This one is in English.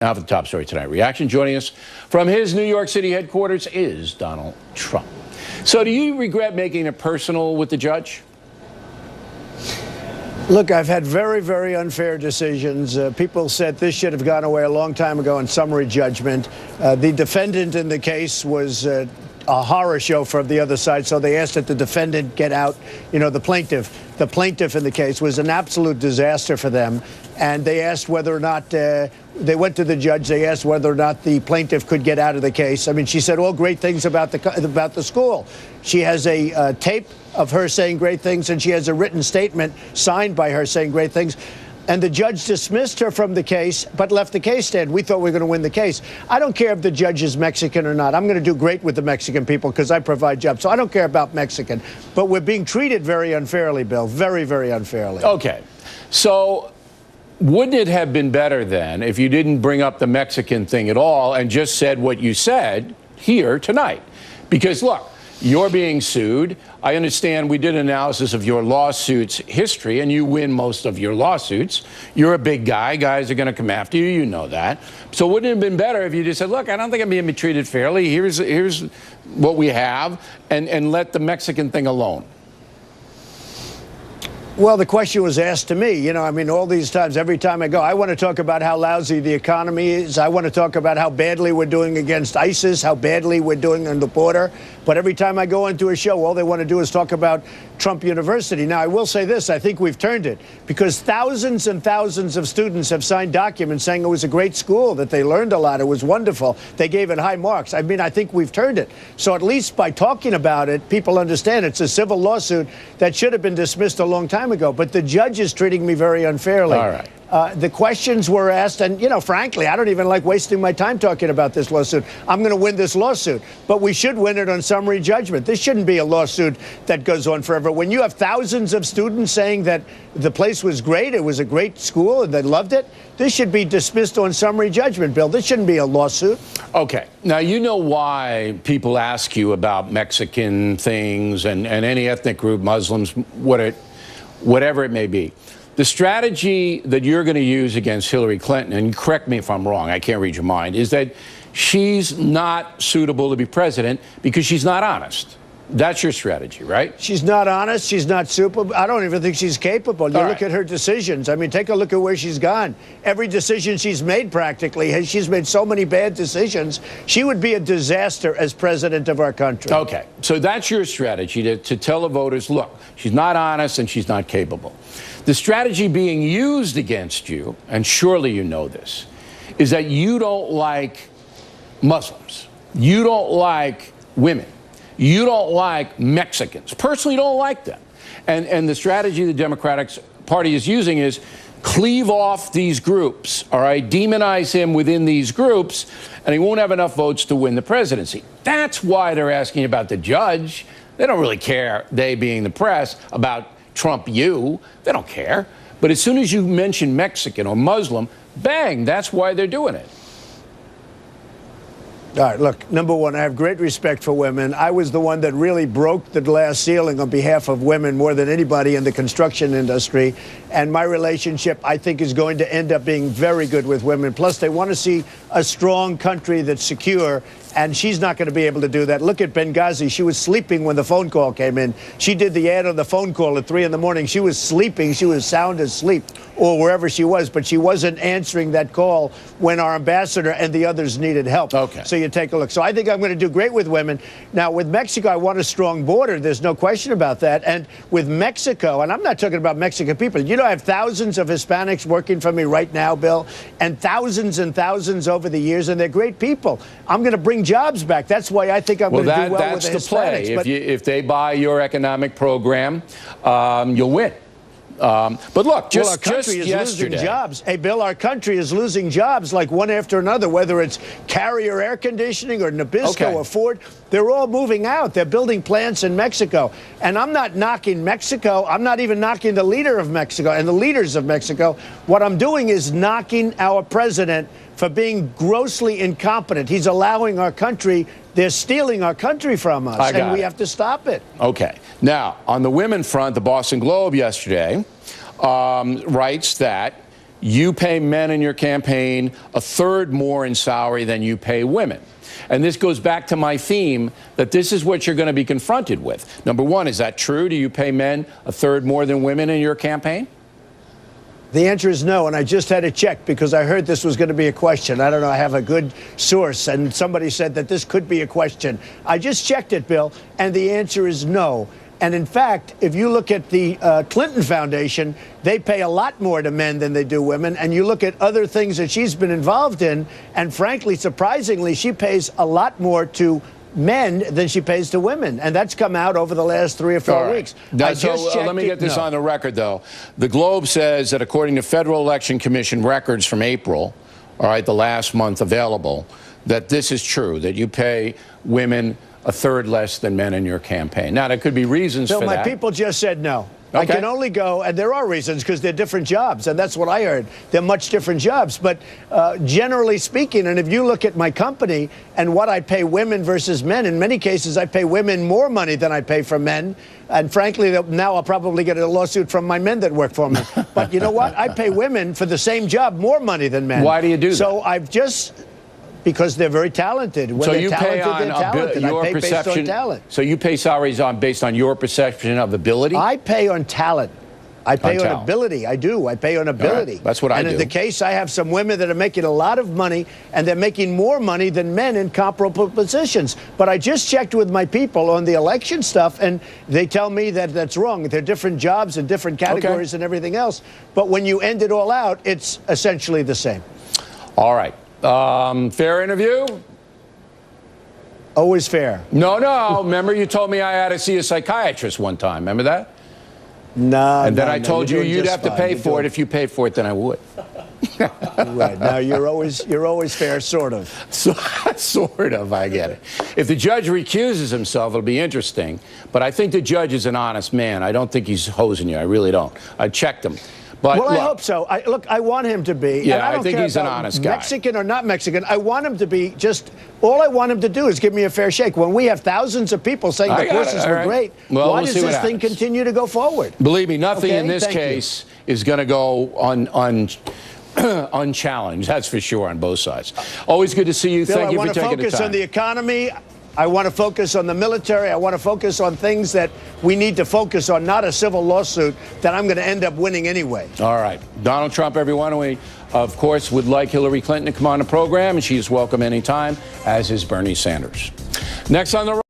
Now for the top story tonight. Reaction joining us from his New York City headquarters is Donald Trump. So do you regret making it personal with the judge? Look, I've had very, very unfair decisions. People said this should have gone away a long time ago in summary judgment. The defendant in the case was a horror show from the other side, so they asked that the defendant get out. You know, the plaintiff in the case was an absolute disaster for them. And they asked whether or not, they went to the judge, they asked whether or not the plaintiff could get out of the case. I mean, she said all great things about the school. She has a tape of her saying great things, and she has a written statement signed by her saying great things. And the judge dismissed her from the case, but left the case stand. We thought we were going to win the case. I don't care if the judge is Mexican or not. I'm going to do great with the Mexican people because I provide jobs. So I don't care about Mexican. But we're being treated very unfairly, Bill. Very, very unfairly. Okay. So wouldn't it have been better then if you didn't bring up the Mexican thing at all and just said what you said here tonight? Because, look, you're being sued. I understand we did an analysis of your lawsuits history, and you win most of your lawsuits. You're a big guy. Guys are going to come after you. You know that. So wouldn't it have been better if you just said, look, I don't think I'm being treated fairly. Here's what we have, and let the Mexican thing alone? Well, the question was asked to me. You know, I mean, all these times, every time I go, I want to talk about how lousy the economy is. I want to talk about how badly we're doing against ISIS, how badly we're doing on the border. But every time I go into a show, all they want to do is talk about Trump University. Now, I will say this. I think we've turned it because thousands and thousands of students have signed documents saying it was a great school, that they learned a lot. It was wonderful. They gave it high marks. I mean, I think we've turned it. So at least by talking about it, people understand it's a civil lawsuit that should have been dismissed a long time ago. But the judge is treating me very unfairly. All right. The questions were asked, and, you know, frankly, I don't even like wasting my time talking about this lawsuit. I'm going to win this lawsuit, but we should win it on summary judgment. This shouldn't be a lawsuit that goes on forever. When you have thousands of students saying that the place was great, it was a great school, and they loved it, this should be dismissed on summary judgment, Bill. This shouldn't be a lawsuit. Okay. Now, you know why people ask you about Mexican things and any ethnic group, Muslims, whatever it may be. The strategy that you're going to use against Hillary Clinton, and correct me if I'm wrong, I can't read your mind, is that she's not suitable to be president because she's not honest. That's your strategy, right? She's not honest. She's not super. I don't even think she's capable. You look at her decisions. I mean, take a look at where she's gone. Every decision she's made practically, she's made so many bad decisions. She would be a disaster as president of our country. Okay. So that's your strategy to tell the voters, look, she's not honest and she's not capable. The strategy being used against you, and surely you know this, is that you don't like Muslims. You don't like women. You don't like Mexicans. Personally, you don't like them. And the strategy the Democratic Party is using is cleave off these groups, all right? Demonize him within these groups, and he won't have enough votes to win the presidency. That's why they're asking about the judge. They don't really care, they being the press, about Trump you. They don't care. But as soon as you mention Mexican or Muslim, bang, that's why they're doing it. All right, look, number one, I have great respect for women. I was the one that really broke the glass ceiling on behalf of women more than anybody in the construction industry. And my relationship, I think, is going to end up being very good with women. Plus, they want to see a strong country that's secure. And she's not going to be able to do that. Look at Benghazi. She was sleeping when the phone call came in. She did the ad on the phone call at 3 in the morning. She was sleeping. She was sound asleep or wherever she was. But she wasn't answering that call when our ambassador and the others needed help. Okay. So you take a look. So I think I'm going to do great with women. Now, with Mexico, I want a strong border. There's no question about that. And with Mexico, and I'm not talking about Mexican people. You know, I have thousands of Hispanics working for me right now, Bill, and thousands over the years, and they're great people. I'm going to bring jobs back. That's why I think I'm going to do well with the Hispanics. That's the play. If they buy your economic program, you'll win. But look, our country is losing jobs. Hey, Bill, our country is losing jobs like one after another, whether it's Carrier Air Conditioning or Nabisco or Ford. They're all moving out. They're building plants in Mexico. And I'm not knocking Mexico. I'm not even knocking the leader of Mexico and the leaders of Mexico. What I'm doing is knocking our president for being grossly incompetent. He's allowing our country, they're stealing our country from us, and we have to stop it. Okay. Now, on the women front, the Boston Globe yesterday writes that you pay men in your campaign a third more in salary than you pay women. And this goes back to my theme that this is what you're going to be confronted with. Number one, is that true? Do you pay men a third more than women in your campaign? The answer is no, and I just had to check because I heard this was going to be a question. I don't know, I have a good source, and somebody said that this could be a question. I just checked it, Bill, and the answer is no. And in fact, if you look at the Clinton Foundation, they pay a lot more to men than they do women. And you look at other things that she's been involved in, and frankly, surprisingly, she pays a lot more to men than she pays to women. And that's come out over the last 3 or 4 weeks. Now, let me get this on the record, though. The Globe says that according to Federal Election Commission records from April, all right, the last month available, that this is true, that you pay women a third less than men in your campaign. Now, there could be reasons for that. So my people just said no. Okay. I can only go, and there are reasons, because they're different jobs, and that's what I heard. They're much different jobs. But generally speaking, and if you look at my company and what I pay women versus men, in many cases I pay women more money than I pay for men. And frankly, now I'll probably get a lawsuit from my men that work for me. But you know what? I pay women for the same job more money than men. Why do you do that? So I've just... Because they're very talented. When so they're you talented, pay on they're talented. your I pay perception. based on talent. So you pay salaries based on your perception of ability? I pay on talent. I pay on ability. I do. I pay on ability. Right. That's what I do. And in the case, I have some women that are making a lot of money, and they're making more money than men in comparable positions. But I just checked with my people on the election stuff, and they tell me that that's wrong. They're different jobs and different categories and everything else. But when you end it all out, it's essentially the same. All right. Fair interview? Always fair. No. Remember you told me I had to see a psychiatrist one time. Remember that? No. And then I told you you'd have to pay for it. If you paid for it, then I would. Right. Now, you're always fair, sort of. Sort of, I get it. If the judge recuses himself, it'll be interesting. But I think the judge is an honest man. I don't think he's hosing you. I really don't. I checked him. But well, look, I hope so. Look, I want him to be. Yeah, and I don't think care he's an about honest guy. Mexican or not Mexican. I want him to be just, all I want him to do is give me a fair shake. When we have thousands of people saying the courses were great, well, why does this thing continue to go forward? Believe me, nothing in this case is going to go unchallenged. That's for sure on both sides. Always good to see you. Bill, Thank you for taking the time. I want to focus on the economy. I want to focus on the military. I want to focus on things that we need to focus on, not a civil lawsuit that I'm going to end up winning anyway. All right. Donald Trump, everyone. We, of course, would like Hillary Clinton to come on the program, and she is welcome anytime, as is Bernie Sanders. Next on the